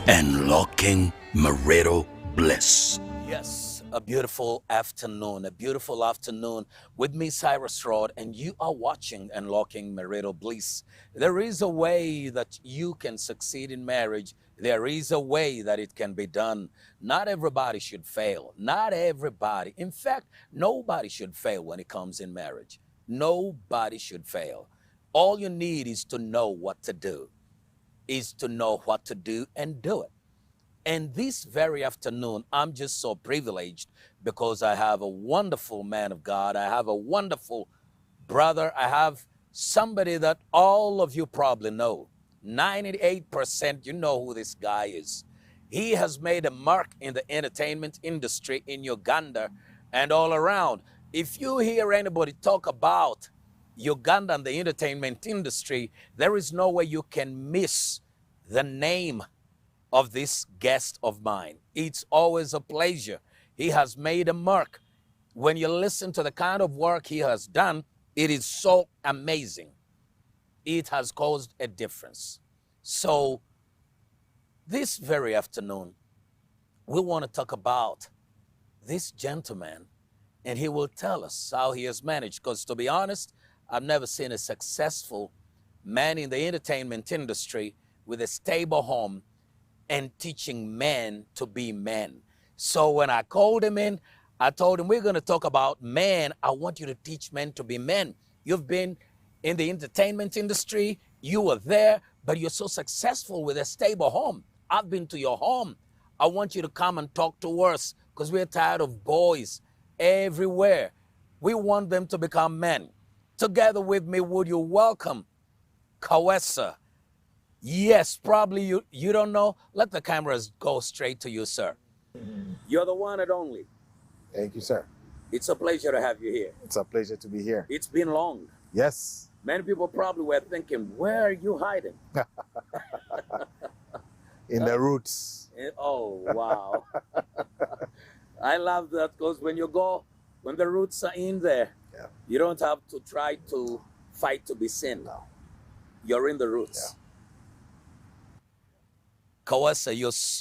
Unlocking Marital Bliss. Yes, a beautiful afternoon with me, Cyrus Rod, and you are watching Unlocking Marital Bliss. There is a way that you can succeed in marriage. There is a way that it can be done. Not everybody should fail. Not everybody. In fact, nobody should fail when it comes in marriage. Nobody should fail. All you need is to know what to do, and do it. And this very afternoon, I'm just so privileged because I have a wonderful man of God. I have a wonderful brother. I have somebody that all of you probably know. 98%, you know who this guy is. He has made a mark in the entertainment industry in Uganda and all around. If you hear anybody talk about Uganda and the entertainment industry, there is no way you can miss the name of this guest of mine. It's always a pleasure. He has made a mark. When you listen to the kind of work he has done, it is so amazing. It has caused a difference. So this very afternoon, we want to talk about this gentleman, and he will tell us how he has managed. Because to be honest, I've never seen a successful man in the entertainment industry with a stable home and teaching men to be men. So when I called him in, I told him, we're going to talk about men. I want you to teach men to be men. You've been in the entertainment industry. You were there, but you're so successful with a stable home. I've been to your home. I want you to come and talk to us because we're tired of boys everywhere. We want them to become men. Together with me, would you welcome Kawesa? Yes, probably you don't know. Let the cameras go straight to you, sir. You're the one and only. Thank you, sir. It's a pleasure to have you here. It's a pleasure to be here. It's been long. Yes. Many people probably were thinking, where are you hiding? In the roots. Oh, wow. I love that because when the roots are in there, Yeah. you don't have to try to fight to be seen. No. You're in the roots. Yeah. Kawesa,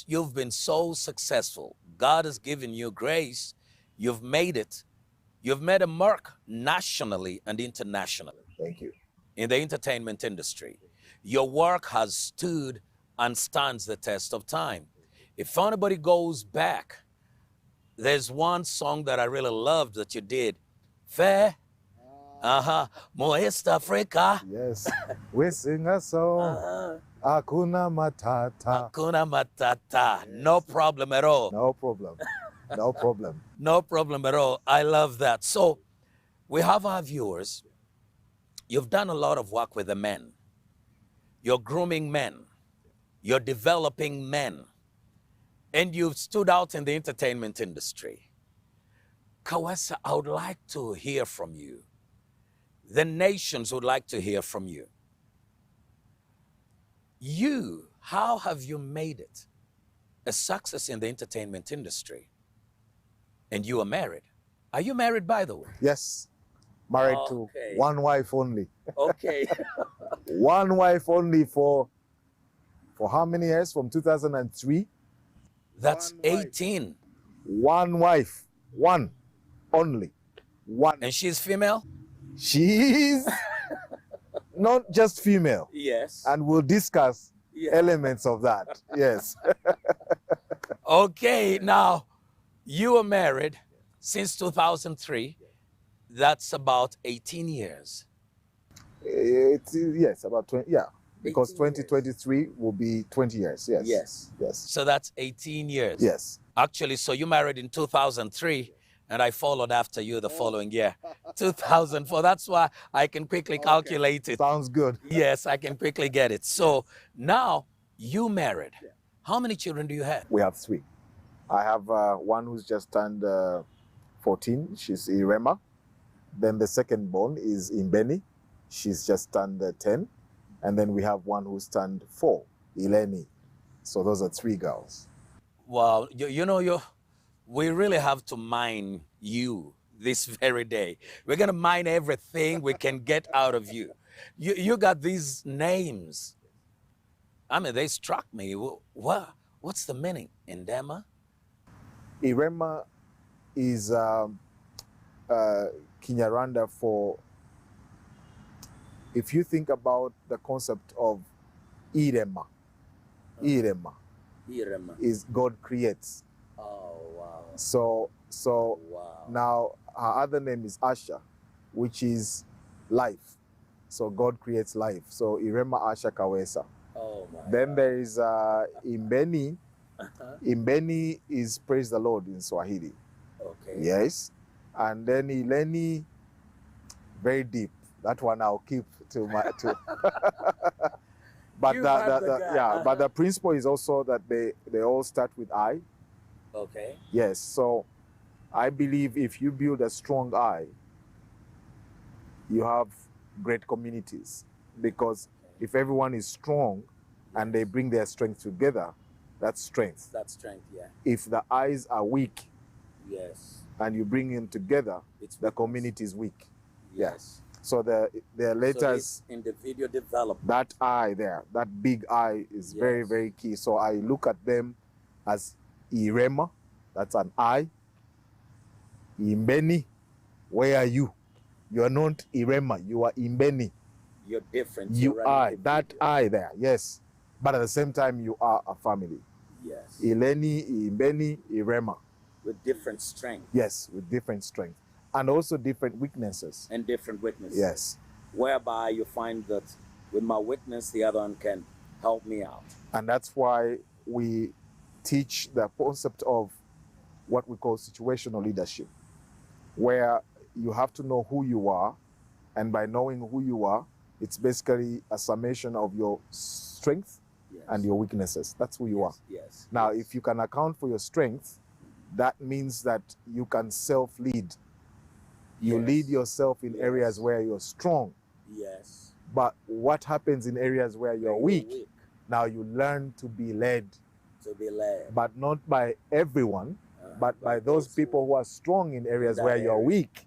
you've been so successful. God has given you grace. You've made it. You've made a mark nationally and internationally Thank you. in the entertainment industry. Your work has stood and stands the test of time. If anybody goes back, there's one song that I really loved that you did. Fair, Mo East Africa. Yes. We sing a song. Hakuna Matata. Hakuna Matata. No problem at all. No problem. No problem. No problem at all. I love that. So we have our viewers. You've done a lot of work with the men. You're grooming men. You're developing men. And you've stood out in the entertainment industry. Kawesa, I would like to hear from you. The nations would like to hear from you. How have you made it a success in the entertainment industry? And you are married. Are you married, by the way? Yes. Married to one wife only. Okay. One wife only for how many years? From 2003? That's One wife. 18. One wife. One. Only. One. And she's female? She's not just female. Yes. And we'll discuss elements of that. Yes. Okay, now you were married since 2003. That's about 18 years. Yes, about 20. Yeah, because 18 years. 2023 will be 20 years. Yes. Yes. Yes. So that's 18 years. Yes. Actually, so you married in 2003, and I followed after you the following year, 2004. That's why I can quickly calculate it. Sounds good. Yes, I can quickly get it. So now you married. How many children do you have? We have 3. I have one who's just turned 14. She's Irema. Then the second born is Imbeni. She's just turned 10. And then we have one who's turned 4, Ileni. So those are 3 girls. Wow, we really have to mine you this very day. We're going to mine everything we can get out of you. You got these names. I mean, they struck me. What's the meaning? Indema? Irema is Kinyarwanda for, if you think about the concept of Irema, Irema Irema. is God creates. Oh, wow. So Wow. now her other name is Asha, which is life. So God creates life. So Irema Asha Kawesa. Oh, my Then God. there is Imbeni. Imbeni is praise the Lord in Swahili. Okay. Yes. And then Ileni, very deep. That one I'll keep to my to. But You got the guy. yeah, but the principle is also that they all start with I. Okay. Yes. So I believe if you build a strong I, you have great communities. Because if everyone is strong and they bring their strength together, that's strength. That's strength, yeah. If the eyes are weak Yes. and you bring them together, It's the weakness. community is weak. Yes. So the So letters, this individual development. that I there, that big I is very, Yes. very key. So I look at them as Irema, that's an I. Imbeni, where are you? You are not Irema, you are Imbeni. You're different. You You're an are, that individual. I there, yes. But at the same time, you are a family. Yes. Ileni, Imbeni, Irema. With different strength Yes, with different strength. And also different weaknesses. and different weaknesses. Yes. Whereby you find that with my weakness, the other one can help me out. And that's why we teach the concept of what we call situational leadership, where you have to know who you are. And by knowing who you are, it's basically a summation of your strength Yes. and your weaknesses. That's who you are. Yes. Now, yes. if you can account for your strength, that means that you can self-lead. You Yes. lead yourself in Yes. areas where you're strong. Yes. But what happens in areas where you're You're weak? Now you learn to be led, to be led. but not by everyone, but by those people who are strong in areas that where you're area. weak.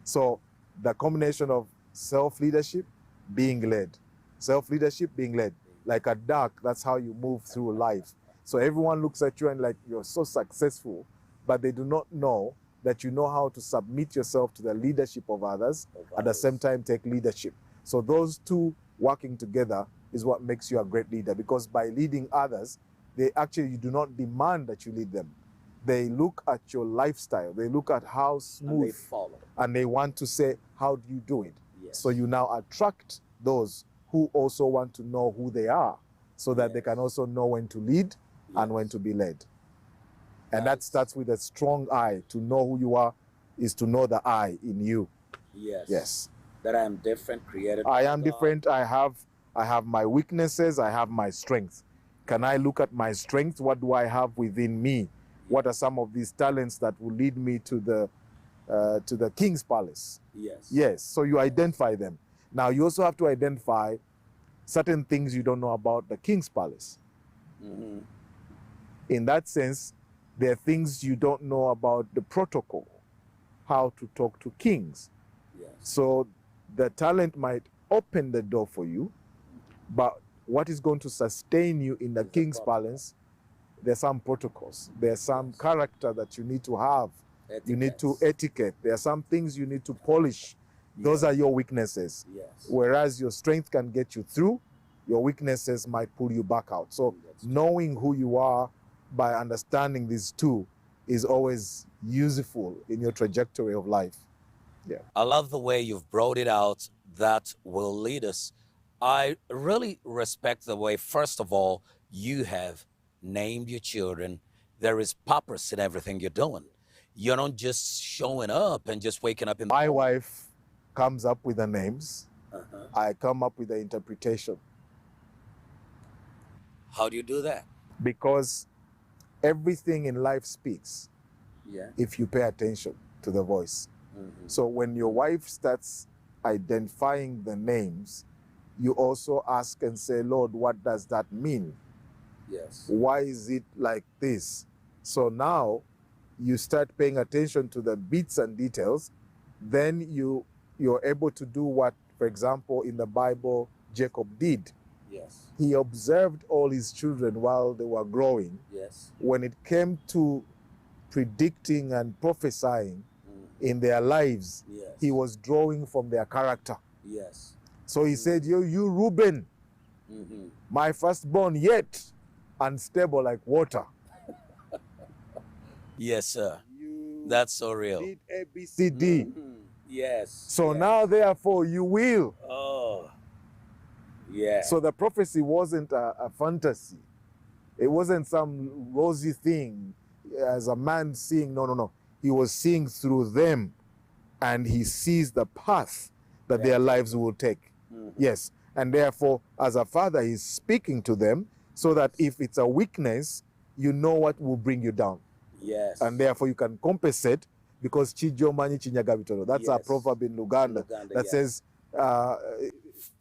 So the combination of self-leadership, being led. Self-leadership, being led. Like a duck, that's how you move through life. So everyone looks at you and like, you're so successful, but they do not know that you know how to submit yourself to the leadership of others, at the same time take leadership. So those two working together is what makes you a great leader, because by leading others, you do not demand that you lead them. They look at your lifestyle, they look at how And smooth, they follow. and they want to say, how do you do it? Yes. So you now attract those who also want to know who they are, so that they Yes. can also know when to lead and when Yes. to be led. And that Nice. starts with a strong I. To know who you are is to know the I in you. Yes. Yes. That I am different, created. I by am God. different. I have my weaknesses. I have my strength. Can I look at my strength? What do I have within me? What are some of these talents that will lead me to the king's palace? Yes. Yes. So you identify them. Now you also have to identify certain things you don't know about the king's palace. Mm-hmm. In that sense, there are things you don't know about the protocol, how to talk to kings. Yes. So the talent might open the door for you, but what is going to sustain you in the Is the king's protocol. palace? There's some protocols. There's some Yes. character that you need to have. You need to Etiquettes. etiquette. There are some things you need to polish. Those Yes. are your weaknesses. Yes. Whereas your strength can get you through, your weaknesses might pull you back out. So That's true. knowing who you are by understanding these two is always useful in your trajectory of life. Yeah. I love the way you've brought it out. That will lead us. I really respect the way, first of all, you have named your children. There is purpose in everything you're doing. You're not just showing up and just waking up in the My morning. wife comes up with the names. Uh-huh. I come up with the interpretation, How do you do that? because everything in life speaks Yeah. if you pay attention to the voice. Mm-hmm. So when your wife starts identifying the names, you also ask and say, Lord, what does that mean? Yes. Why is it like this? So now you start paying attention to the bits and details. Then you're able to do what, for example, in the Bible, Jacob did. Yes. He observed all his children while they were growing. Yes. When it came to predicting and prophesying in their lives, Yes. he was drawing from their character. Yes. So he said, you Reuben, my firstborn, yet unstable like water. Yes, sir. You That's so real. did A, B, C, D. Yes. So yes. now, therefore, you will. Oh. Yeah. So the prophecy wasn't a fantasy. It wasn't some rosy thing as a man seeing. No, no, no. He was seeing through them, and he sees the path that their lives will take. Yes. And therefore, as a father, he's speaking to them so that if it's a weakness, you know what will bring you down. Yes. And therefore, you can compensate because chijo manyi chinyaga bitono. That's a proverb in Luganda that says,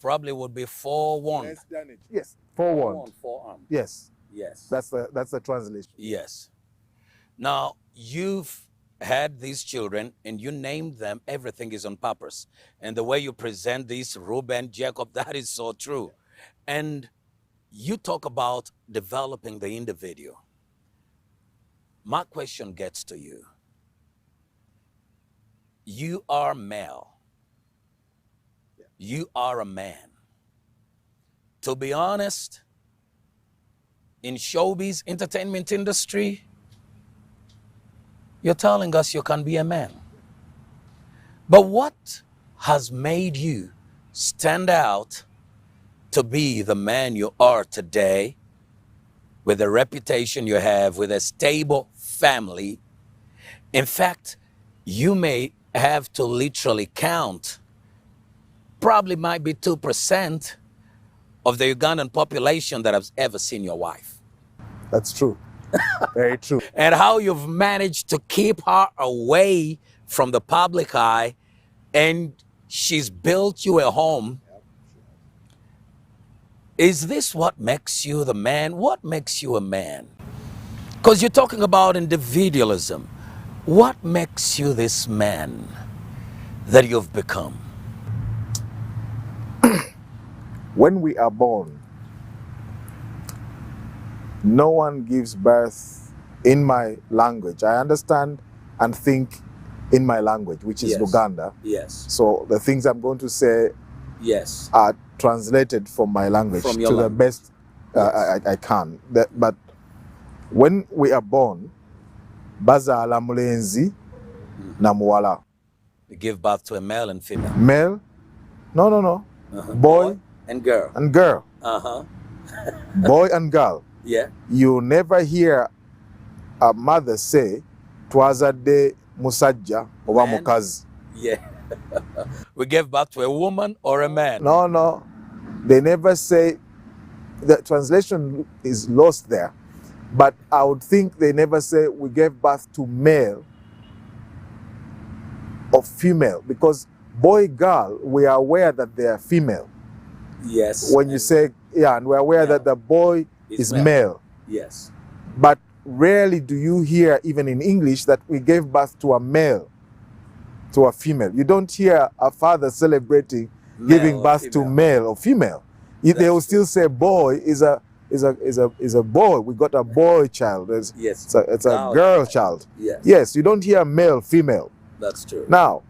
probably would be forewarned. less damage. Yes, forewarned. Forearmed. Yes, Yes. that's the translation. Yes. Now, you've had these children and you named them. Everything is on purpose. And the way you present these, Reuben, Jacob, that is so true. And you talk about developing the individual. My question gets to you. You are male. You are a man. To be honest, in showbiz entertainment industry, you're telling us you can be a man. But what has made you stand out to be the man you are today, with the reputation you have, with a stable family? In fact, you may have to literally count, probably might be 2% of the Ugandan population that has ever seen your wife. That's true. Very true. And how you've managed to keep her away from the public eye, and she's built you a home. Is this what makes you the man? What makes you a man? Because you're talking about individualism. What makes you this man that you've become? When we are born, no one gives birth in my language. I understand and think in my language, which is Luganda. Yes. So the things I'm going to say Yes. are translated from my language From your to the language. best Yes. I can. But when we are born, bazaala mulenzi na muwala. You give birth to a male and female. Male? No. Boy and girl. and girl. Uh-huh. Boy and girl. Yeah. You never hear a mother say twazadde musajja oba Man. mukazi. Yeah. We gave birth to a woman or a man. No. They never say. The translation is lost there. But I would think they never say we gave birth to male or female, because boy, girl, we are aware that they are female. Yes. When you say, and we're aware that the boy is male. Yes. But rarely do you hear, even in English, that we gave birth to a male, to a female. You don't hear a father celebrating giving birth to male or female. They will still say boy is a boy. We got a boy child. Yes. It's a girl child. Yes. Yes, you don't hear male, female. That's true. Now,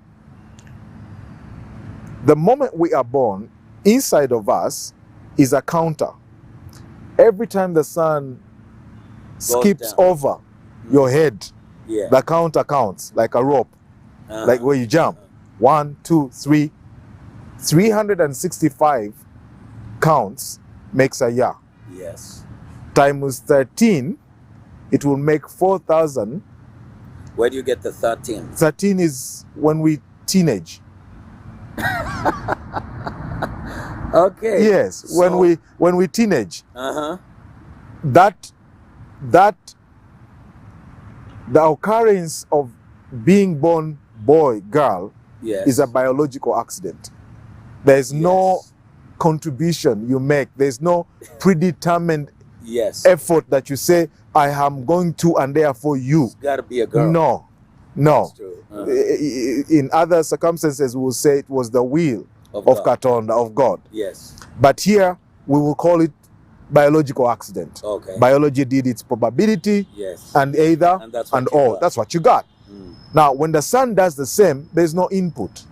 the moment we are born, inside of us is a counter. Every time the sun skips over your head, the counter counts like a rope, like where you jump. 1, 2, 3. 365 counts makes a year. Yes. Times 13, it will make 4,000. Where do you get the 13? 13 is when we teenage. Okay. Yes, So, when we teenage. Uh-huh. That the occurrence of being born boy, girl Yes. is a biological accident. There's no contribution you make. There's no predetermined effort that you say, I am going to, and therefore you. It's got to be a girl. No. That's true. In other circumstances, we will say it was the will of Katonda, of God. Yes. But here, we will call it biological accident. Okay. Biology did its probability, Yes. and either And that's and what you all. got. That's what you got. Now, when the sun does the same, there's no input.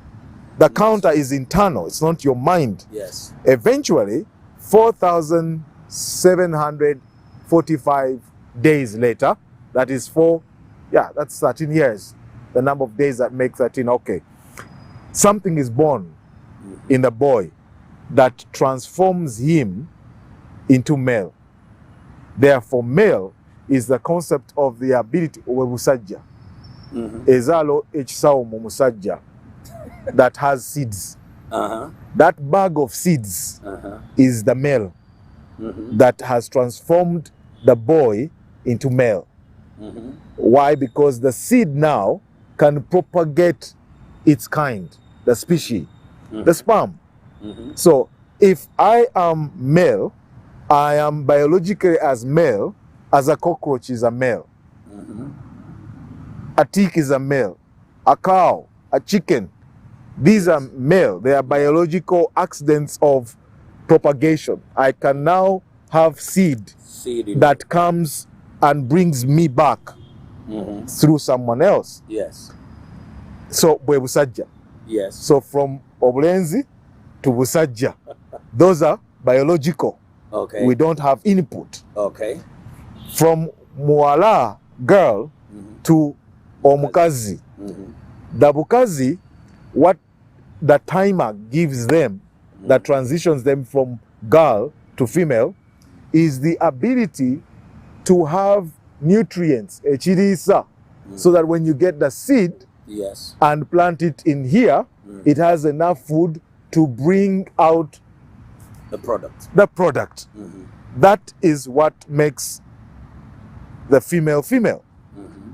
The counter is internal. It's not your mind. Yes. Eventually, 4,745 days later, that is that's 13 years. The number of days that make 13, okay. Something is born in the boy that transforms him into male. Therefore, male is the concept of the ability webusajja. Ezalo ekisawo mu musajja that has seeds. That bag of seeds is the male that has transformed the boy into male. Why? Because the seed now can propagate its kind, the species, the sperm. So if I am male, I am biologically as male as a cockroach is a male. A tick is a male. A cow, a chicken. These are male. They are biological accidents of propagation. I can now have seed that comes and brings me back through someone else. Yes. So bwe busajja. Yes. So from obulenzi to busajja, those are biological. Okay. We don't have input. Okay. From muwala, girl, to omukazi. The bukazi, what the timer gives them, that transitions them from girl to female, is the ability to have nutrients, echirisa, so that when you get the seed and plant it in here, it has enough food to bring out the product. That is what makes the female female.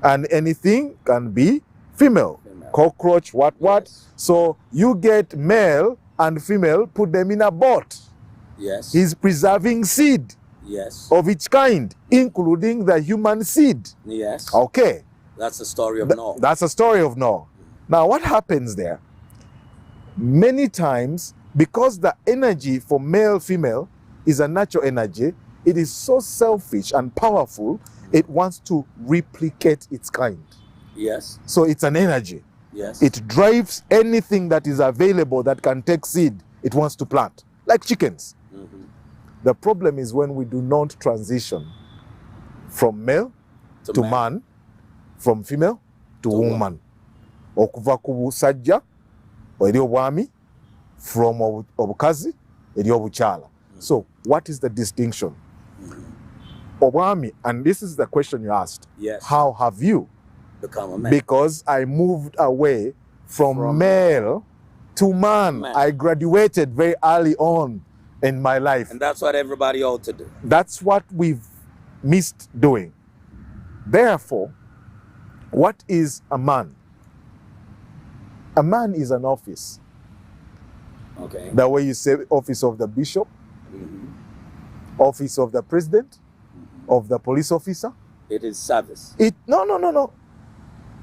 And anything can be female. Cockroach, what. So you get male and female, put them in a boat. Yes. He's preserving seed of each kind, including the human seed. Yes. Okay. That's the story of Noah. That's the story of Noah. Now, what happens there? Many times, because the energy for male, female is a natural energy, it is so selfish and powerful, it wants to replicate its kind. Yes. So it's an energy. Yes. It drives anything that is available that can take seed, it wants to plant, like chickens. The problem is when we do not transition from male to man, from female to woman. Okuva ku busajja eri obwami, from obukazi eri obukyala. So what is the distinction? Obwami, and this is the question you asked. Yes. How have you become a man? Because I moved away from male to man. I graduated very early on in my life. And that's what everybody ought to do. That's what we've missed doing. Therefore, what is a man? A man is an office. Okay. The way you say office of the bishop, office of the president, of the police officer. It is service. No.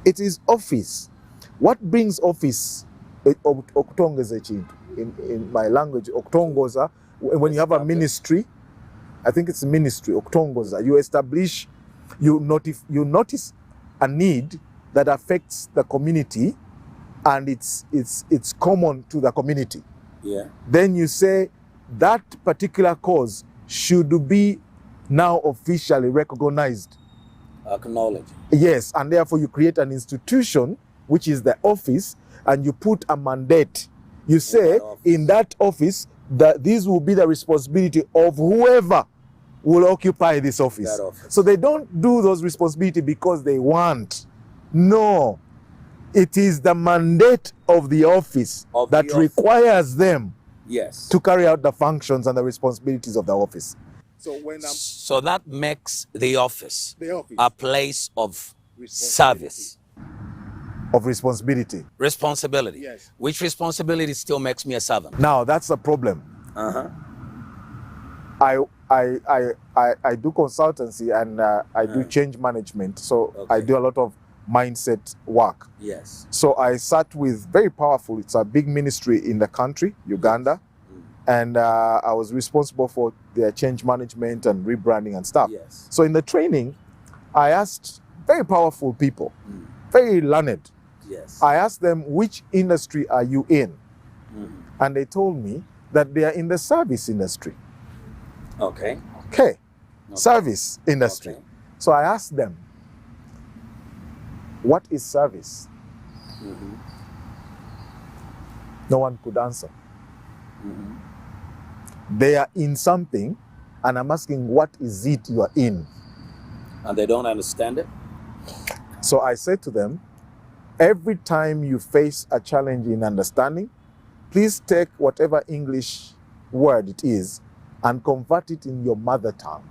It is office. What brings office? Okutongeza ekintu. In my language, okutongoza, when you have a ministry, I think it's ministry, okutongoza. You establish, you notice a need that affects the community, and it's common to the community. Yeah. Then you say that particular cause should be now officially recognized. Acknowledged. Yes, and therefore you create an institution, which is the office, and you put a mandate. You say in that office that this will be the responsibility of whoever will occupy this office. So they don't do those responsibilities because they want. No, it is the mandate of the office that requires them to carry out the functions and the responsibilities of the office. So that makes the office a place of service. Of responsibility. Responsibility. Yes. Which responsibility still makes me a servant? Now that's the problem. I do consultancy and I do change management. So I do a lot of mindset work. Yes. So I sat with very powerful, it's a big ministry in the country, Uganda. And I was responsible for their change management and rebranding and stuff. Yes. So in the training, I asked very powerful people, very learned. Yes. I asked them, which industry are you in? And they told me that they are in the service industry. Okay. Okay. Service industry. Okay. So I asked them, what is service? No one could answer. They are in something, and I'm asking, what is it you are in? And they don't understand it? So I said to them, every time you face a challenge in understanding, please take whatever English word it is and convert it in your mother tongue.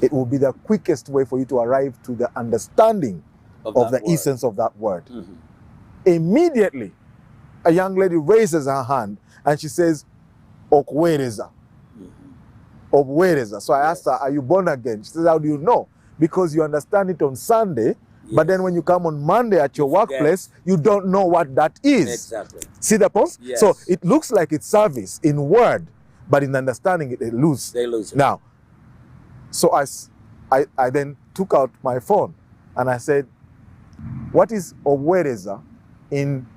It will be the quickest way for you to arrive to the understanding of the essence of that word. Immediately, a young lady raises her hand and she says, Okwereza. Okwereza. So I asked her, are you born again? She says, how do you know? Because you understand it on Sunday, but then when you come on Monday at your workplace, you don't know what that is. Exactly. See the point? Yes. So it looks like it's service in word, but in understanding it, they lose. They lose it. Now, so I then took out my phone and I said, what is Okwereza in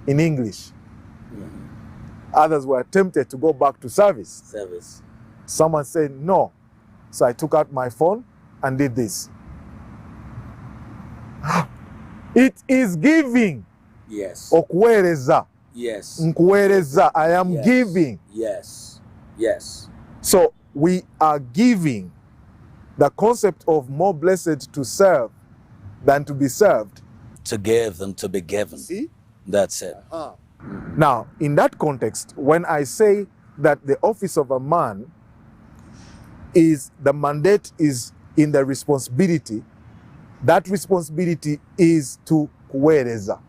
English? Others were tempted to go back to service. Service. Someone said no. So I took out my phone and did this. It is giving. Yes. Okwereza. Yes. Nkwereza. I am giving. Yes. Yes. So we are giving. The concept of more blessed to serve than to be served. To give than to be given. See? That's it. Now, in that context, when I say that the office of a man is, the mandate is in the responsibility, that responsibility is to kuwereza.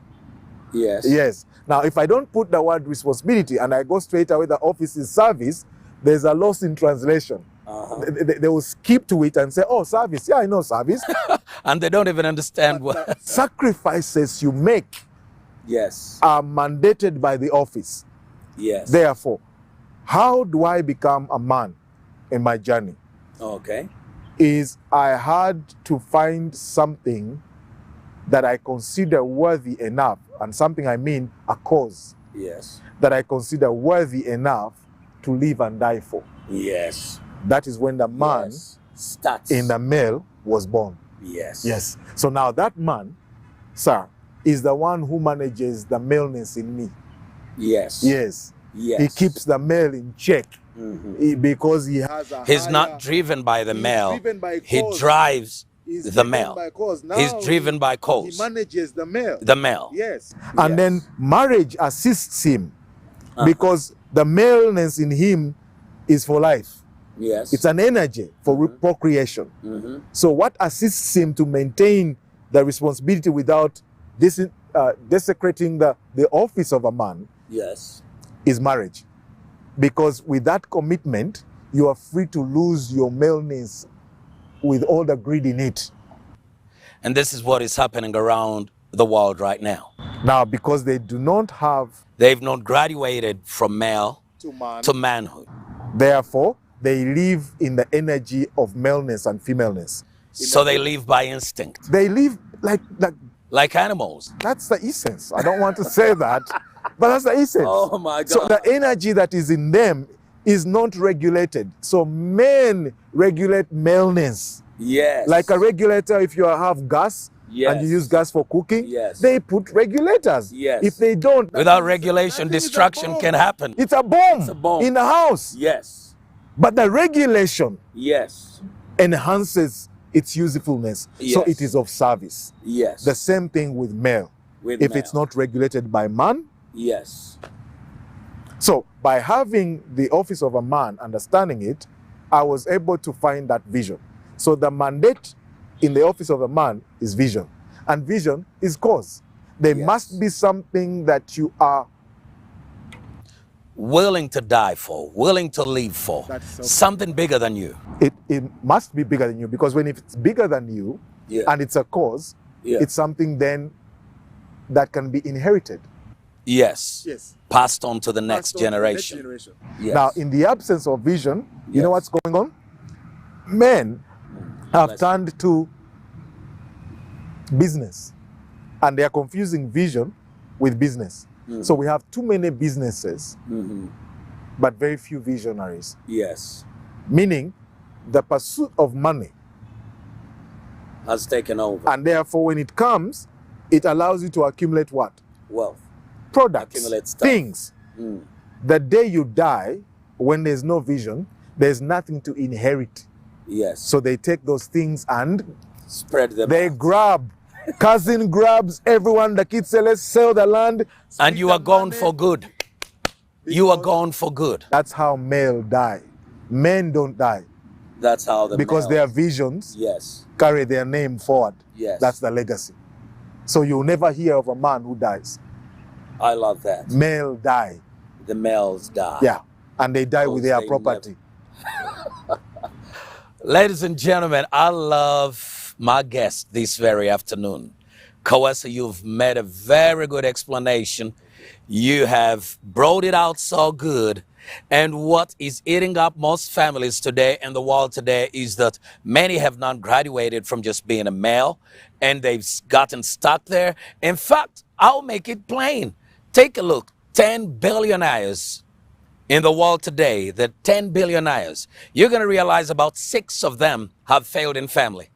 Yes. Yes. Now, if I don't put the word responsibility and I go straight away, the office is service, there's a loss in translation. They will skip to it and say, oh, service. Yeah, I know service. And they don't even understand what. Sacrifices you make are mandated by the office. Yes. Therefore, how do I become a man in my journey? Okay. Is I had to find something that I consider worthy enough, and something I mean a cause. Yes. That I consider worthy enough to live and die for. Yes. That is when the man starts in the male was born. Yes. Yes. So now that man, sir, is the one who manages the maleness in me. Yes. Yes. Yes. He keeps the male in check because he has a He's not driven by the male. He drives the male. He's driven by cause. He manages the male. The male. Yes. And then marriage assists him because the maleness in him is for life. Yes. It's an energy for procreation. So what assists him to maintain the responsibility without desecrating the office of a man is marriage. Because with that commitment, you are free to lose your maleness with all the greed in it. And this is what is happening around the world right now. Now, because they do not have... They've not graduated from male to manhood. Therefore, they live in the energy of maleness and femaleness. So they live by instinct. They live like animals. That's the essence. I don't want to say that, but that's the essence. Oh my God. So the energy that is in them is not regulated. So men regulate maleness. Yes. Like a regulator, if you have gas and you use gas for cooking, they put regulators. Yes. If they don't... Without regulation, destruction can happen. It's a bomb. It's a bomb. In the house. Yes. But the regulation enhances its usefulness. So it is of service. Yes. The same thing with male. If it's not regulated by man. Yes. So by having the office of a man, understanding it, I was able to find that vision. So the mandate in the office of a man is vision. And vision is cause. There must be something that you are willing to die for, willing to live for, something bigger than you. It must be bigger than you, because when it's bigger than you and it's a cause, it's something then that can be inherited. Yes. Yes. passed on to the next generation. Yes. Now, in the absence of vision, you know what's going on? Men have turned to business, and they are confusing vision with business. So we have too many businesses, but very few visionaries. Yes. Meaning, the pursuit of money has taken over. And therefore, when it comes, it allows you to accumulate what? Wealth. Products, accumulate stuff. things. The day you die, when there's no vision, there's nothing to inherit. Yes. So they take those things and spread them they out. grab. Cousin grabs everyone. The kids say, let's sell the land. And you are gone for good. You are gone for good. That's how male die. Men don't die. That's how the because their visions carry their name forward. Yes. That's the legacy. So you'll never hear of a man who dies. I love that. Male die. The males die. Yeah. And they die with their property. Ladies and gentlemen, I love my guest this very afternoon. Kawesa, you've made a very good explanation. You have brought it out so good. And what is eating up most families today in the world today is that many have not graduated from just being a male, and they've gotten stuck there. In fact, I'll make it plain. Take a look. 10 billionaires in the world today, the 10 billionaires, you're going to realize about 6 of them have failed in family.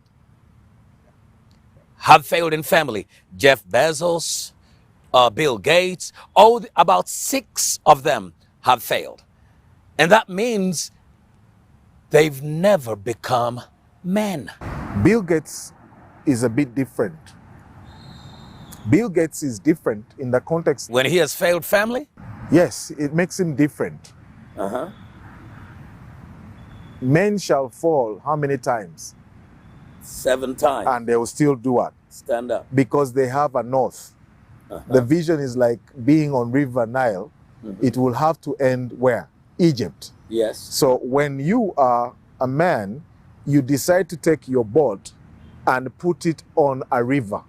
Have failed in family. Jeff Bezos, Bill Gates, about 6 of them have failed. And that means they've never become men. Bill Gates is a bit different. Bill Gates is different in the context. When he has failed family? Yes, it makes him different. Men shall fall how many times? 7 times. And they will still do what? Stand up. Because they have a north. The vision is like being on River Nile. It will have to end where? Egypt. Yes. So when you are a man, you decide to take your boat and put it on a river.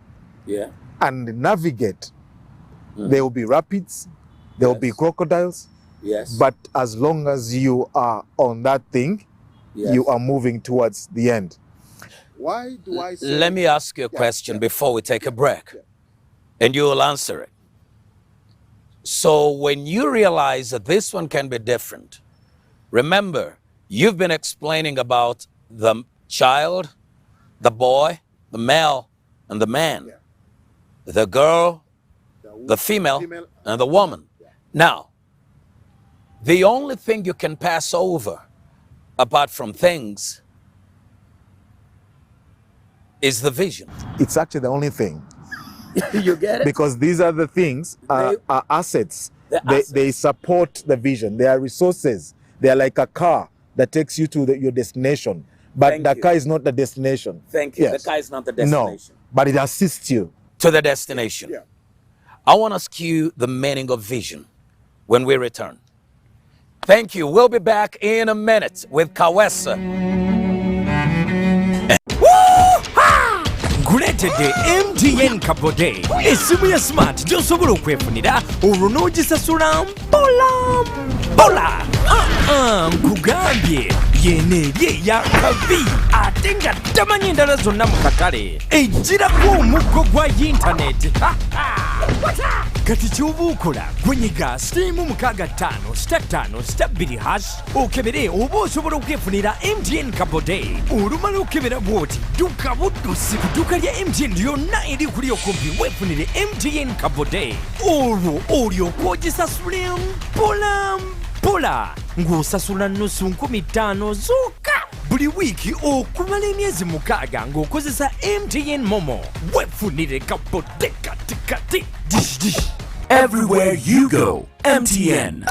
Yeah. And navigate. There will be rapids. There will be crocodiles. Yes. But as long as you are on that thing, you are moving towards the end. Why do I say... Let me ask you a question before we take a break. And you will answer it. So when you realize that this one can be different, remember, you've been explaining about the child, the boy, the male, and the man, the girl, the female, and the woman. Now, the only thing you can pass over, apart from things, is the vision. It's actually the only thing. You get it? Because these are the things, are assets. They support the vision. They are resources. They are like a car that takes you to your destination. But the car is not the destination. Thank you. Yes. The car is not the destination. No, but it assists you to the destination. Yeah. I want to ask you the meaning of vision when we return. Thank you. We'll be back in a minute with Kawesa. Guletede MTN Kabode esimu ya smart gyosobola okwefunira olwo n'ogisasula mpola nkugambye yeneeri eya kabi ate nga tamanyi endala zonna mu katale ejjirako omuggo gwa yintaneti kati ky'oba okola gwenyiga *655*2 okebere oba osobola okwefunira MTN Kabode olumala okebera bw'oti dduka buddusi ku dduuka lya MTN lyonna eri kuli okumpi weefunire MTN Kabode olwo olyoka ogisasule mpola ng'osasula nnusu 15 zokka buli wiiki okumala emyezi 6 ng'okozesa MTN Momo weefunire Kabode kati dish. Everywhere you go, MTN.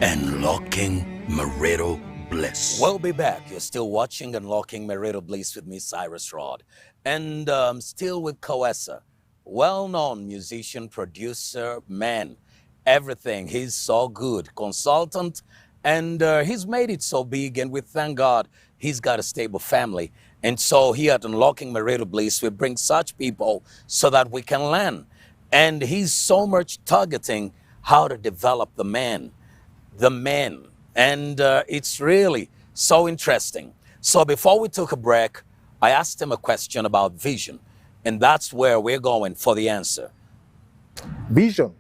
Unlocking Marital Bliss. We'll be back. You're still watching Unlocking Marital Bliss with me, Cyrus Rod. And still with Kawesa, well-known musician, producer, man, everything. He's so good, consultant, and he's made it so big. And we thank God he's got a stable family. And so here at Unlocking Marital Bliss, we bring such people so that we can learn. And he's so much targeting how to develop the man. And it's really so interesting. So before we took a break, I asked him a question about vision. And that's where we're going for the answer. Vision.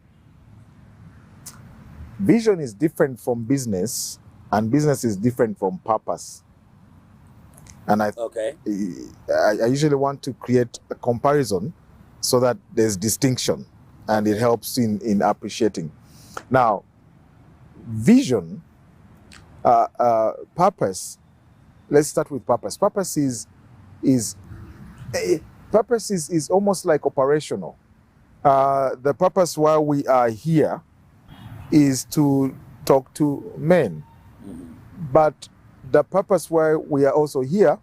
Vision is different from business, and business is different from purpose. And I usually want to create a comparison so that there's distinction, and it helps in appreciating. Now, vision, purpose. Let's start with purpose. Purpose is almost like operational. The purpose why we are here is to talk to men, but the purpose why we are also here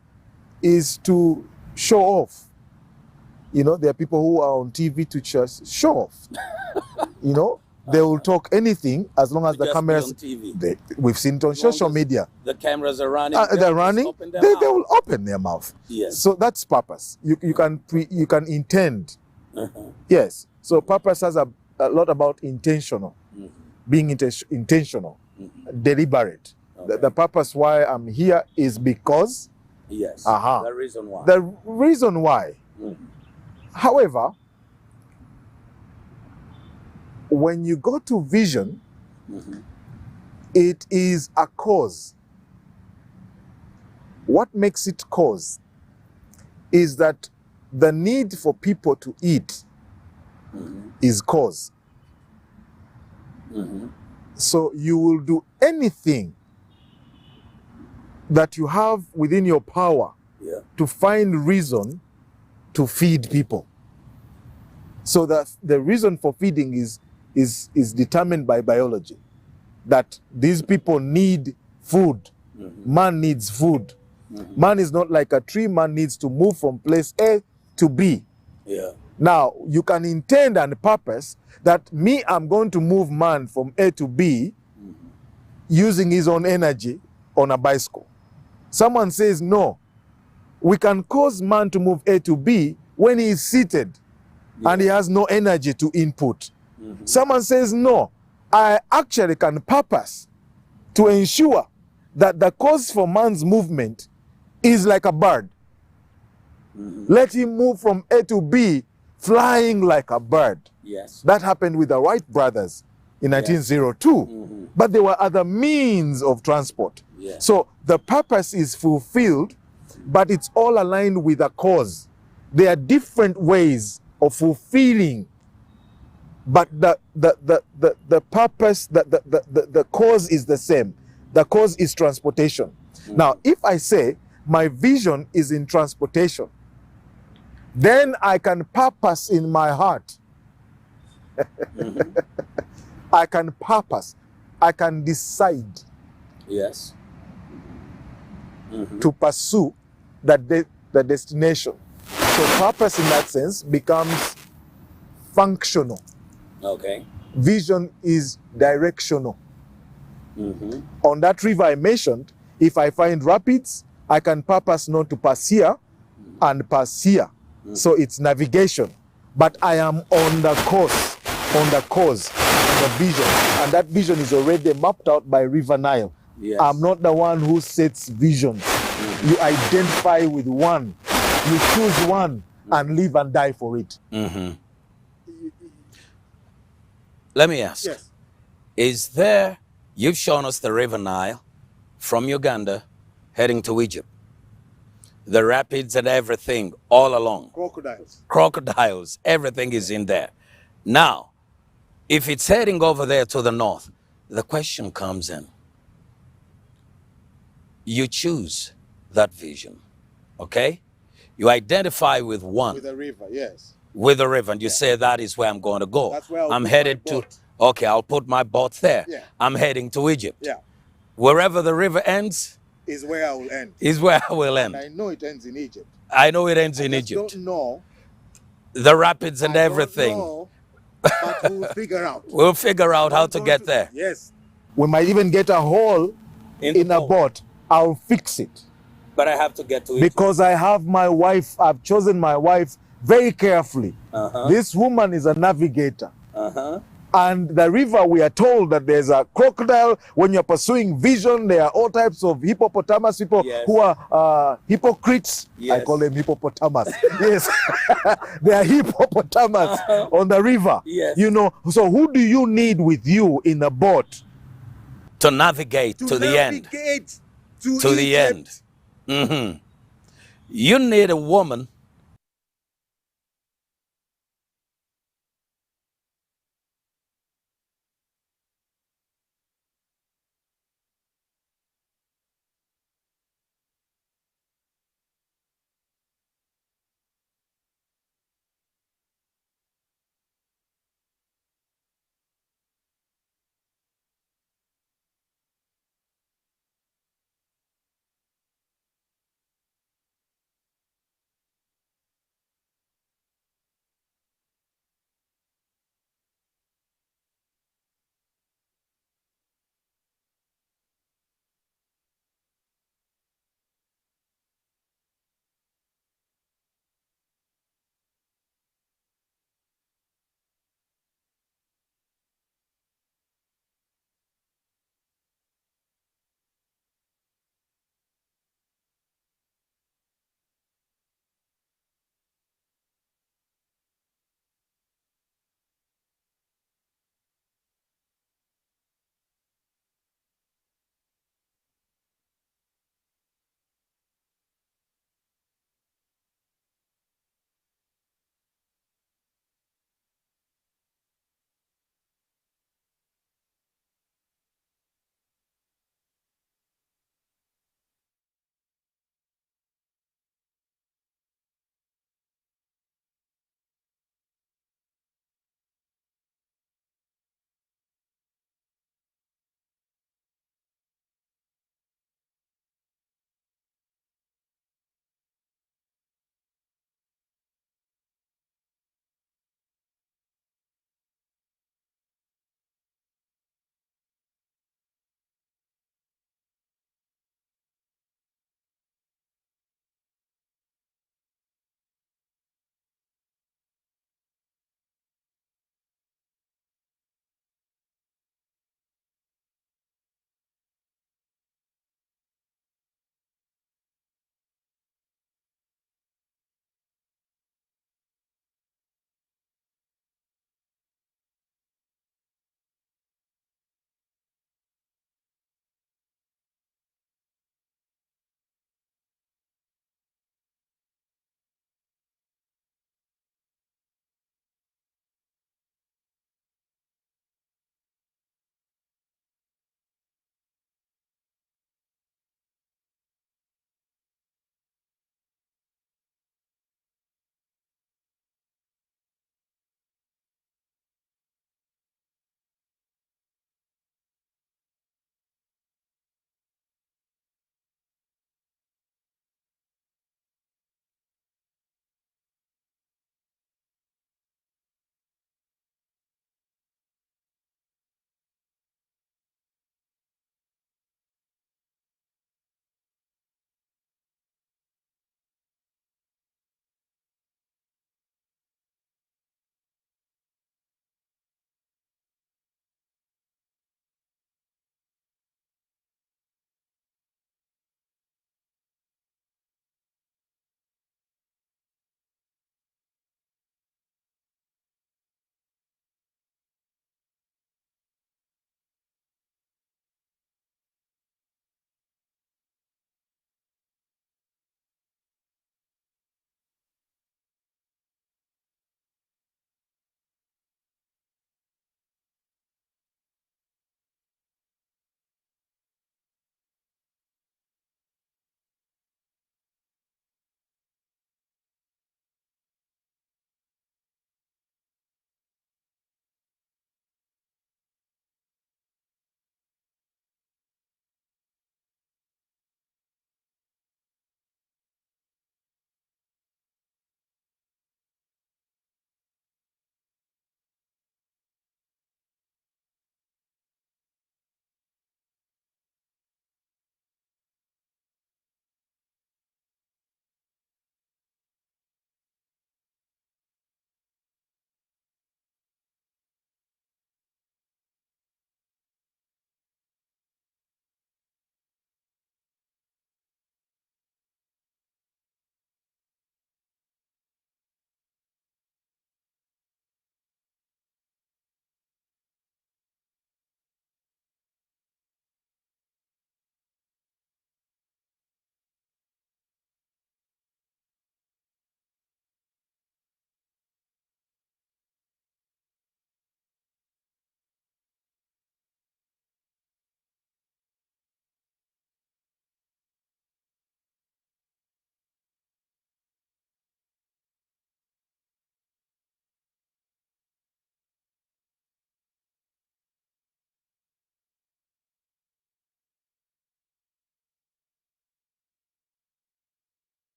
is to show off. You know, there are people who are on TV to just show off. You know, they will talk anything as long as the cameras. On TV. We've seen it on social media. The cameras are running. They're running. They will open their mouth. Yes. So that's purpose. You can intend. Yes. So purpose has a lot about intentional, being intentional, deliberate. Okay. The purpose why I'm here is because. Yes. The reason why. The reason why. However, when you go to vision, it is a cause. What makes it cause is that the need for people to eat is cause. So you will do anything that you have within your power to find reason to feed people. So that the reason for feeding is determined by biology. That these people need food. Man needs food. Man is not like a tree. Man needs to move from place A to B. Now, you can intend and purpose that I'm going to move man from A to B using his own energy on a bicycle. Someone says, no, we can cause man to move A to B when he is seated and he has no energy to input. Someone says, no, I actually can purpose to ensure that the cause for man's movement is like a bird. Let him move from A to B flying like a bird. Yes. That happened with the Wright brothers in 1902. But there were other means of transport. So the purpose is fulfilled, but it's all aligned with a cause. There are different ways of fulfilling, but the purpose, the cause is the same. The cause is transportation. Now, if I say my vision is in transportation, then I can purpose in my heart. I can purpose. I can decide. Yes. To pursue the destination. So purpose in that sense becomes functional. Okay. Vision is directional. On that river I mentioned, if I find rapids, I can purpose not to pass here and pass here. So it's navigation. But I am on the course, on the vision. And that vision is already mapped out by River Nile. Yes. I'm not the one who sets visions. You identify with one. You choose one and live and die for it. Let me ask. Yes. Is there, you've shown us the River Nile from Uganda heading to Egypt. The rapids and everything all along. Crocodiles, everything is in there. Now, if it's heading over there to the north, the question comes in. You choose that vision, okay? You identify with one. With the river, yes. With the river, and you say that is where I'm going to go. That's where I'm headed to, okay, I'll put my boat there. Yeah. I'm heading to Egypt. Yeah. Wherever the river ends, Is where I will end. is where I will end. And I know it ends in Egypt. I know it ends in I Egypt. don't know. The rapids and I don't everything. know, but we'll figure out. We'll figure out how to get there. Yes. We might even get a hole in a boat. I'll fix it. But I have to get to it. Because I have my wife, I've chosen my wife very carefully. This woman is a navigator. And the river, we are told that there's a crocodile. When you're pursuing vision, there are all types of hippopotamus people Yes. who are hypocrites. I Yes. call them hippopotamus. Yes. They are hippopotamus on the river. Yes. You know, so who do you need with you in the boat? To navigate to the end. navigate To the Egypt. end. You need a woman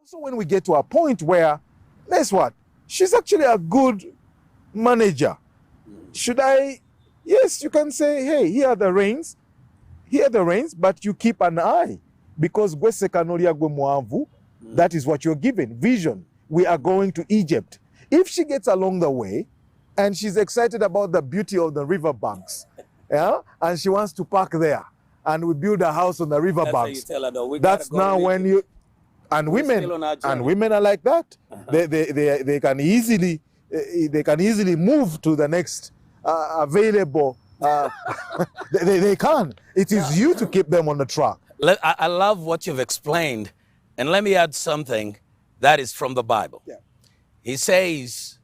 So when we get to a point where, guess what? She's actually a good manager. Should I? Yes, you can say, hey, here are the reins, but you keep an eye. Because that is what you're given, vision. We are going to Egypt. If she gets along the way and she's excited about the beauty of the riverbanks, yeah, and she wants to park there and we build a house on the riverbanks, that's now when you, and women are like that. They can easily move to the next available. They can. It is you to keep them on the track. I love what you've explained. And let me add something that is from the Bible. Yeah. He says,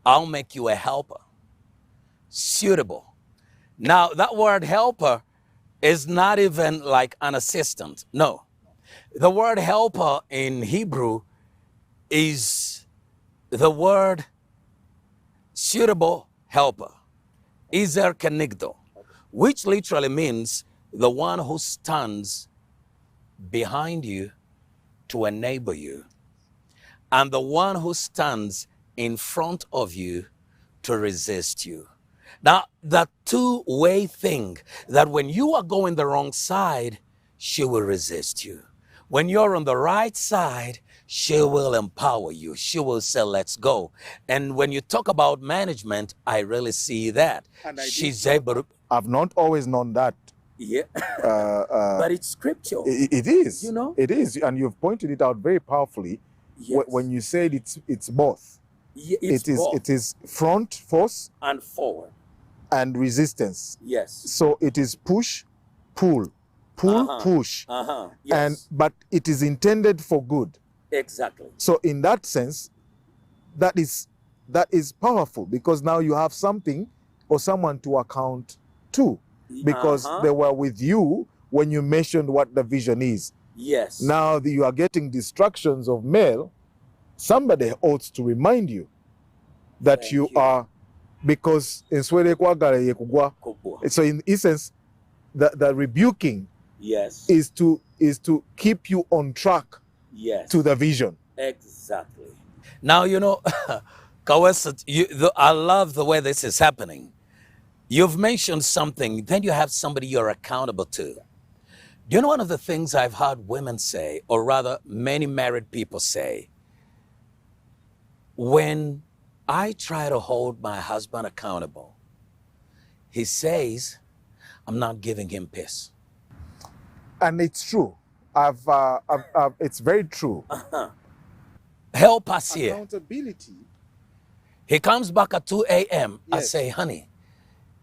I'll make you a helper, suitable. Now, that word helper is not even like an assistant. No. The word helper in Hebrew is the word suitable helper, Izer Kenigdo, which literally means the one who stands behind you to enable you, and the one who stands in front of you to resist you. Now, the two-way thing that when you are going the wrong side, she will resist you. When you're on the right side, she will empower you. She will say, let's go. And when you talk about management, I really see that. And She's able to... I've not always known that. Yeah, but it's scripture. It is. You know? It is. And you've pointed it out very powerfully when you said it's both. Yeah, it's both. It is front force And forward. and resistance. Yes. So it is push, pull, push. Yes. But it is intended for good. Exactly. So in that sense, that is powerful, because now you have something or someone to account to, because they were with you when you mentioned what the vision is. Yes. Now that you are getting distractions of male, somebody ought to remind you that Thank you you. are, because in Swede kwagala yekugwa. So in essence, the rebuking Yes. is to keep you on track Yes. to the vision. Exactly. Now, you know, Kawesa, I love the way this is happening. You've mentioned something, then you have somebody you're accountable to. Do you know one of the things I've heard women say, or rather many married people say, when I try to hold my husband accountable, he says, I'm not giving him peace. And it's true. It's very true. Help us here. Accountability. He comes back at 2 a.m. I Yes. say, honey,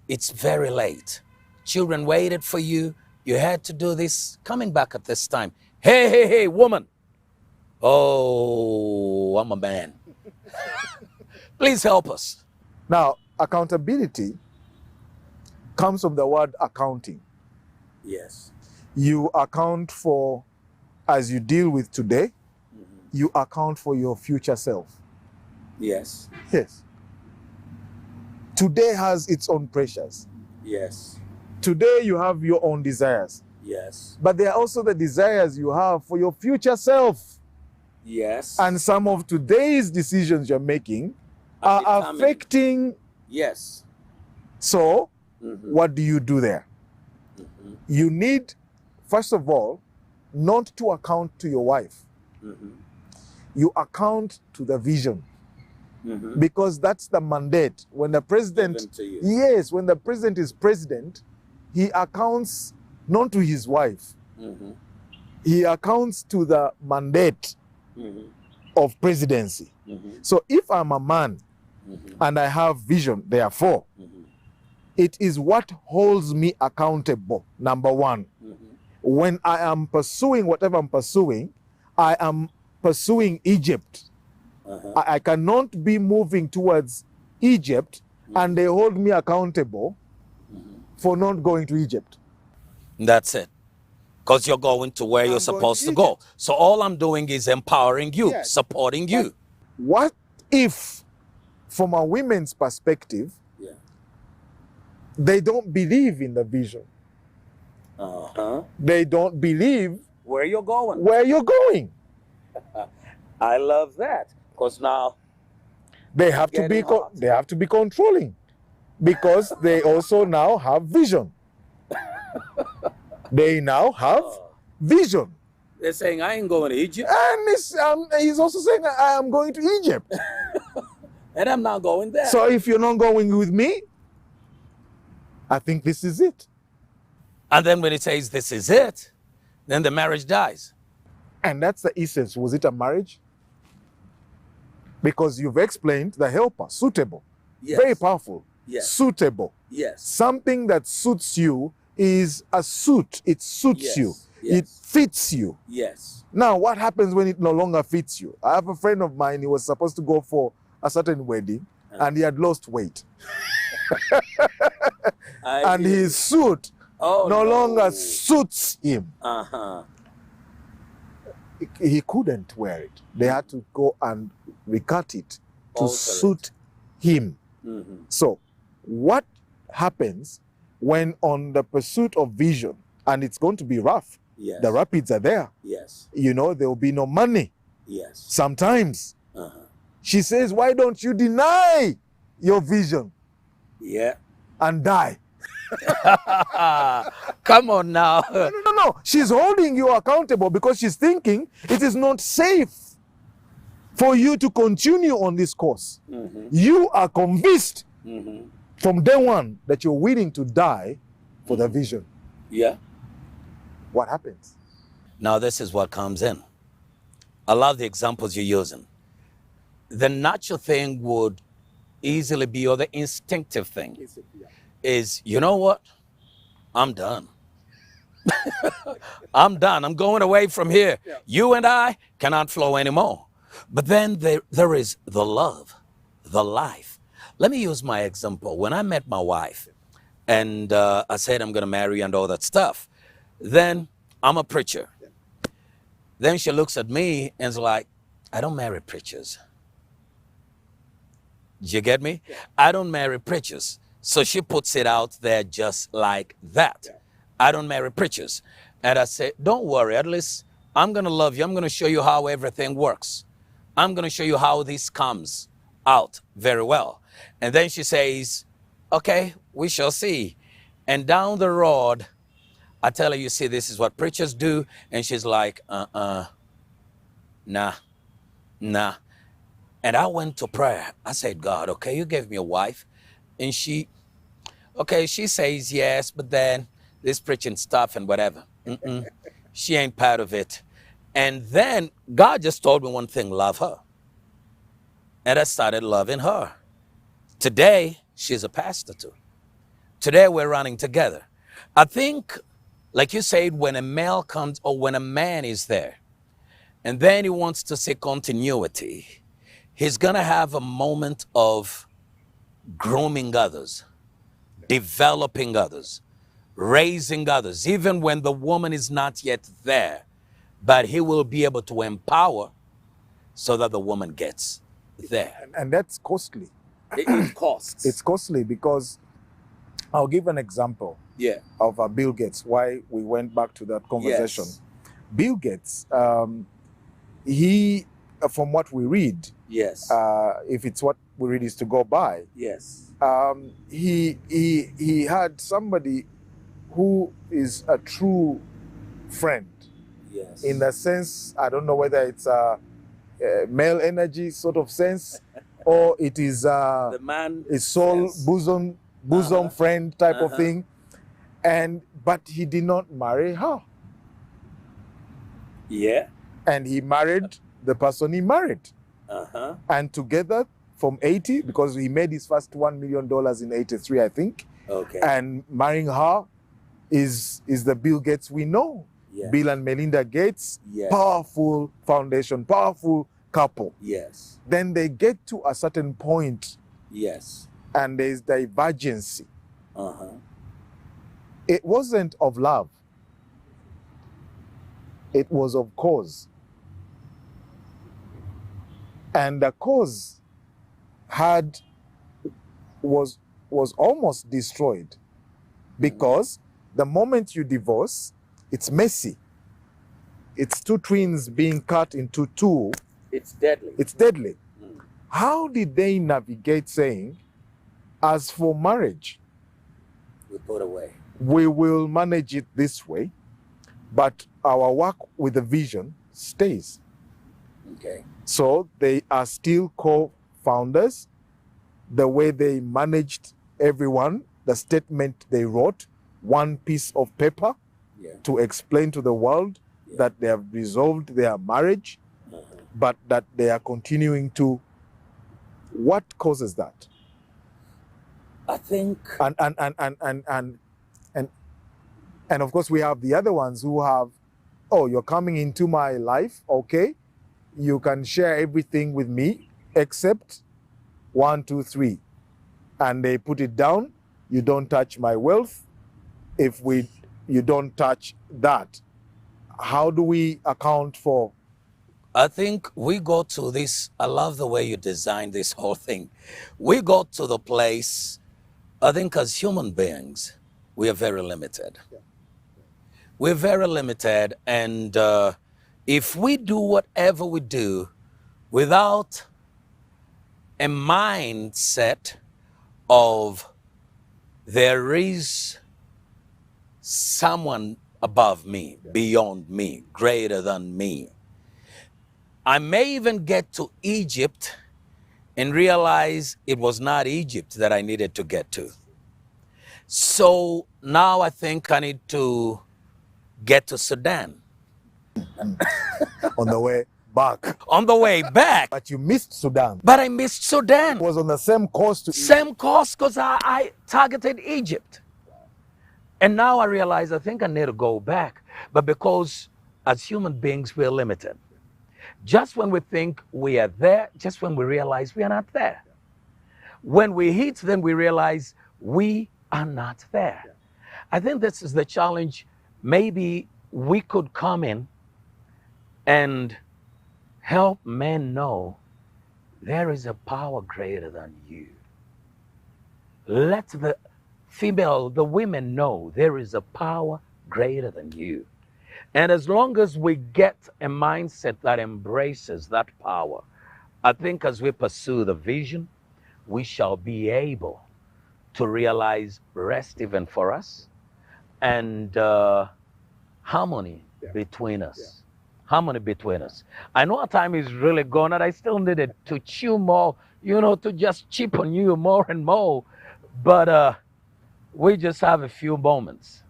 it's very late. Children waited for you. You had to do this. Coming back at this time. Hey, woman. Oh, I'm a man. Please help us. Now, accountability comes from the word accounting. Yes. You account for, as you deal with today, you account for your future self. Yes. Yes. Today has its own pressures. Yes. Today you have your own desires. Yes. But there are also the desires you have for your future self. Yes. And some of today's decisions you're making are determined. affecting. Yes. So, what do you do there? You need, first of all, not to account to your wife. You account to the vision. Because that's the mandate. When the president, Given to you. yes, when the president is president, he accounts not to his wife. He accounts to the mandate of presidency. So if I'm a man and I have vision, therefore, it is what holds me accountable, number one. When I am pursuing whatever I'm pursuing, I am pursuing Egypt. I cannot be moving towards Egypt and they hold me accountable for not going to Egypt. That's it. Because you're going to where you're going supposed to to go. Egypt. So all I'm doing is empowering you, Yes. supporting you. What if, from a women's perspective, Yeah. they don't believe in the vision? They don't believe Where you're going. where you're going. I love that. Because now, They have to be Getting hot. they have to be controlling, because they also now have vision. They now have vision. they're saying, I ain't going to Egypt, And he's also saying, I am going to Egypt. and I'm not going there. So if you're not going with me, I think this is it. And then when he says, this is it, then the marriage dies. And that's the essence. Was it a marriage? Because you've explained the helper, suitable, Yes. very powerful, Yes. suitable. Yes. Something that suits you is a suit. It suits Yes. you. Yes. It fits you. Yes. Now, what happens when it no longer fits you? I have a friend of mine, he was supposed to go for a certain wedding, and he had lost weight. And his suit no longer suits him. Uh-huh. He couldn't wear it. They had to go and recut it to Alter it. suit him. Mm-hmm. So, what happens when on the pursuit of vision, and it's going to be rough, Yes. the rapids are there, Yes. you know, there will be no money Yes. sometimes. Uh-huh. She says, why don't you deny your vision Yeah. and die? Come on now. No. She's holding you accountable because she's thinking it is not safe for you to continue on this course. Mm-hmm. You are convinced Mm-hmm. from day one that you're willing to die for the vision. Yeah. What happens? Now, this is what comes in. I love the examples you're using. The natural thing would easily be, or the instinctive thing is, you know what? I'm done. I'm done. I'm going away from here. You and I cannot flow anymore. But then there is the love, the life. Let me use my example. When I met my wife and I said I'm going to marry and all that stuff, then I'm a preacher. Then she looks at me and is like, I don't marry preachers. Do you get me? I don't marry preachers. So she puts it out there just like that. I don't marry preachers. And I said, don't worry, at least I'm going to love you. I'm going to show you how everything works. I'm going to show you how this comes out very well. And then she says, okay, we shall see. And down the road, I tell her, you see, this is what preachers do. And she's like, nah. And I went to prayer. I said, God, okay, you gave me a wife. And she says yes, but then this preaching stuff and whatever. She ain't part of it. And then God just told me one thing, love her. And I started loving her. Today, she's a pastor too. Today, we're running together. I think, like you said, when a male comes or when a man is there, and then he wants to see continuity, he's going to have a moment of grooming others, developing others, raising others, even when the woman is not yet there. But he will be able to empower so that the woman gets there. And that's costly. It costs. It's costly because I'll give an example Yeah. of Bill Gates, why we went back to that conversation. Yes. Bill Gates, he, from what we read, Yes. if it's what we read is to go by, Yes. he had somebody who is a true friend, Yes. in the sense, I don't know whether it's a male energy sort of sense, or it is the man. a soul says, bosom Uh-huh. friend type of Uh-huh. thing, but he did not marry her, Yeah. and he married the person he married, Uh-huh. and together from 80, because he made his first $1 million in 83, I think, Okay. and marrying her is the Bill Gates we know. Yes. Bill and Melinda Gates, Yes. powerful foundation, powerful couple. Yes. Then they get to a certain point Yes. and there's divergency. Uh-huh. It wasn't of love. It was of cause. And the cause was almost destroyed, because the moment you divorce, it's messy. It's two twins being cut into two It's deadly. It's deadly. How did they navigate saying, as for marriage, We put away. we will manage it this way, but our work with the vision stays? Okay. So they are still co-founders. The way they managed everyone, the statement they wrote, one piece of paper Yeah. to explain to the world Yeah. that they have resolved their marriage, but that they are continuing to. What causes that? I think And of course we have the other ones who have, oh, you're coming into my life, okay, you can share everything with me except 1, 2, 3, and they put it down. You don't touch my wealth. You don't touch that. How do we account for? I think we go to this. I love the way you designed this whole thing. We go to the place, I think as human beings, we are very limited. We're very limited. And if we do whatever we do without a mindset of there is someone above me, beyond me, greater than me, I may even get to Egypt and realize it was not Egypt that I needed to get to. So now I think I need to get to Sudan. On the way back. On the way back, But you missed Sudan. but I missed Sudan. It was on the same course to Same course, because I targeted Egypt. And now I realize I think I need to go back. But because as human beings, we're limited. Just when we think we are there, just when we realize we are not there. When we hit, then we realize we are not there. I think this is the challenge. Maybe we could come in and help men know there is a power greater than you. Let the women know there is a power greater than you. And as long as we get a mindset that embraces that power, I think as we pursue the vision, we shall be able to realize rest even for us and harmony between us. Harmony between us. I know our time is really gone and I still needed to chew more, to just chip on you more and more. But we just have a few moments.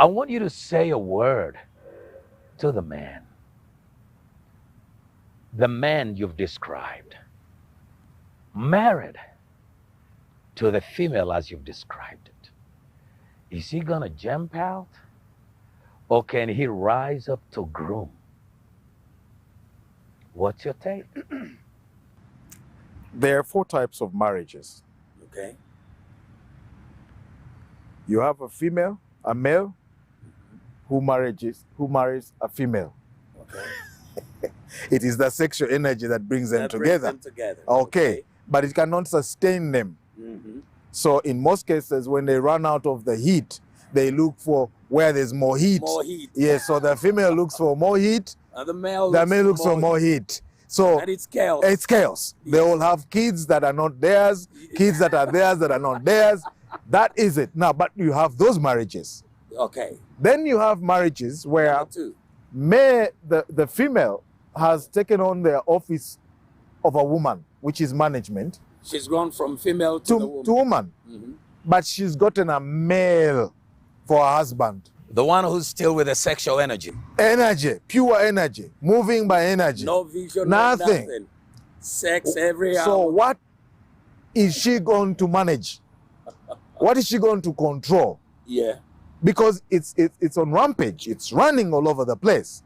I want you to say a word to the man you've described, married to the female as you've described it. Is he gonna jump out or can he rise up to groom? What's your take? There are 4 types of marriages. Okay. You have a male who marries a female. Okay. It is the sexual energy that brings them together. Okay. But it cannot sustain them. Mm-hmm. So in most cases, when they run out of the heat, they look for where there's more heat. More heat. Yes, so the female looks for more heat, The male looks for more heat. So And it's chaos. it's chaos. They all have kids that are not theirs, kids that are theirs that are not theirs. That is it. Now, but you have those marriages. Okay. Then you have marriages where Number 2. the female has taken on the office of a woman, which is management, She's gone from female to the woman. to woman. Mhm. But she's gotten a male for her husband. The one who's still with the sexual energy. Energy, pure energy, moving by energy. No vision, Nothing. nothing. Sex every hour. So what is she going to manage? What is she going to control? Yeah. Because it's on rampage. It's running all over the place.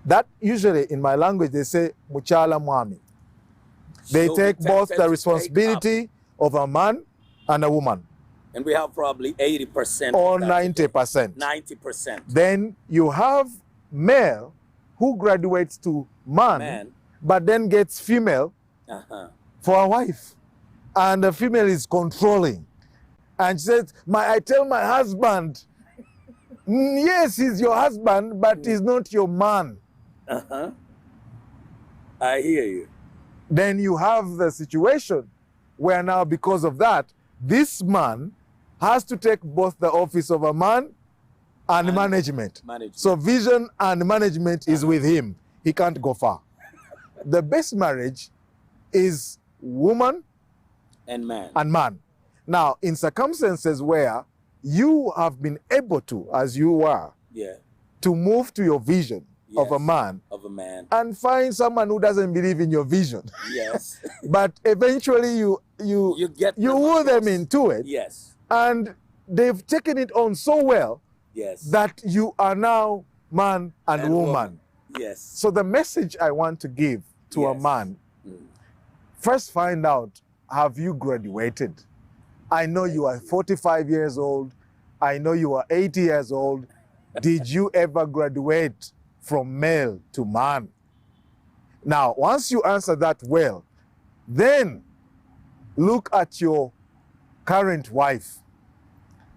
That usually in my language they say muchala mwami. They So take we both tend the to responsibility of a man and a woman, And we have probably 80% or of that 90%. 90%. Then you have male who graduates to man, but then gets female Uh-huh. for a wife. And the female is controlling. And she says, I tell my husband, yes, he's your husband, but he's not your man. Uh-huh. I hear you. Then you have the situation where now, because of that, this man has to take both the office of a man and management. So vision and management is with him. He can't go far. The best marriage is woman And man. and man. Now, in circumstances where you have been able to, as you are, Yeah. to move to your vision of a Yes. man Of a man. and find someone who doesn't believe in your vision, Yes. but eventually you get woo them across. into it, Yes. and they've taken it on so well Yes. that you are now man and woman. Yes. So the message I want to give to a Yes. man, Mm. first find out, have you graduated? I know you are 45 years old. I know you are 80 years old. Did you ever graduate from male to man? Now, once you answer that well, then look at your current wife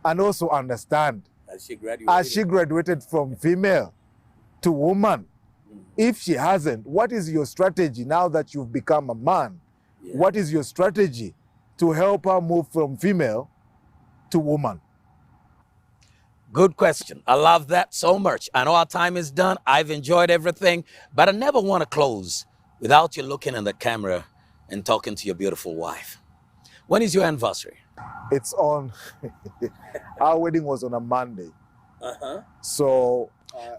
and also understand, As she graduated. has she graduated from female to woman? If she hasn't, what is your strategy now that you've become a man? Yeah. What is your strategy to help her move from female to woman? Good question. I love that so much. I know our time is done. I've enjoyed everything, but I never want to close without you looking in the camera and talking to your beautiful wife. When is your anniversary? It's on, our wedding was on a Monday. Uh-huh. So,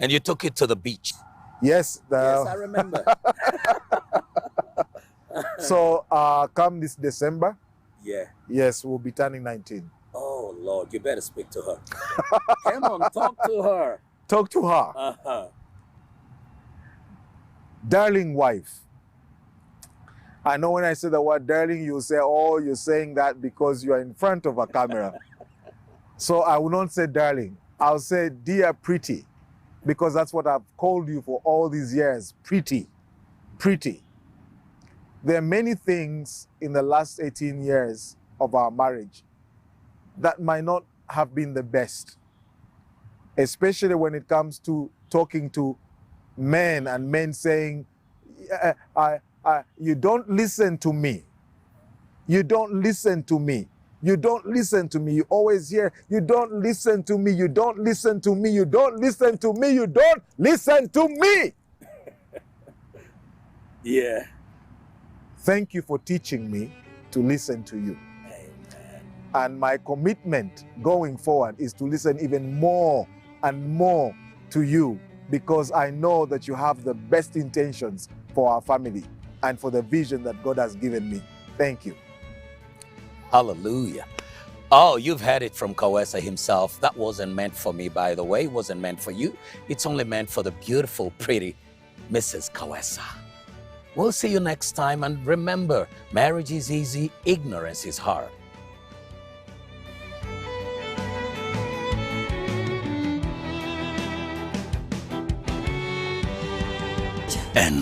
And you took it to the beach. yes, Yes, I remember. so come this December, Yeah. yes, we'll be turning 19. Oh, Lord, you better speak to her. Come on, talk to her. Talk to her. Uh-huh. Darling wife. I know when I say the word darling, you'll say, oh, you're saying that because you are in front of a camera. So I will not say darling. I'll say dear pretty, because that's what I've called you for all these years. Pretty. Pretty. There are many things in the last 18 years of our marriage that might not have been the best, especially when it comes to talking to men and men saying, you don't listen to me. You don't listen to me. You don't listen to me. You always hear, you don't listen to me. You don't listen to me. You don't listen to me. You don't listen to me. Yeah. Thank you for teaching me to listen to you. Amen. And my commitment going forward is to listen even more and more to you, because I know that you have the best intentions for our family and for the vision that God has given me. Thank you. Hallelujah. Oh, you've heard it from Kawesa himself. That wasn't meant for me, by the way. It wasn't meant for you. It's only meant for the beautiful, pretty Mrs. Kawesa. We'll see you next time. And remember, marriage is easy, ignorance is hard. And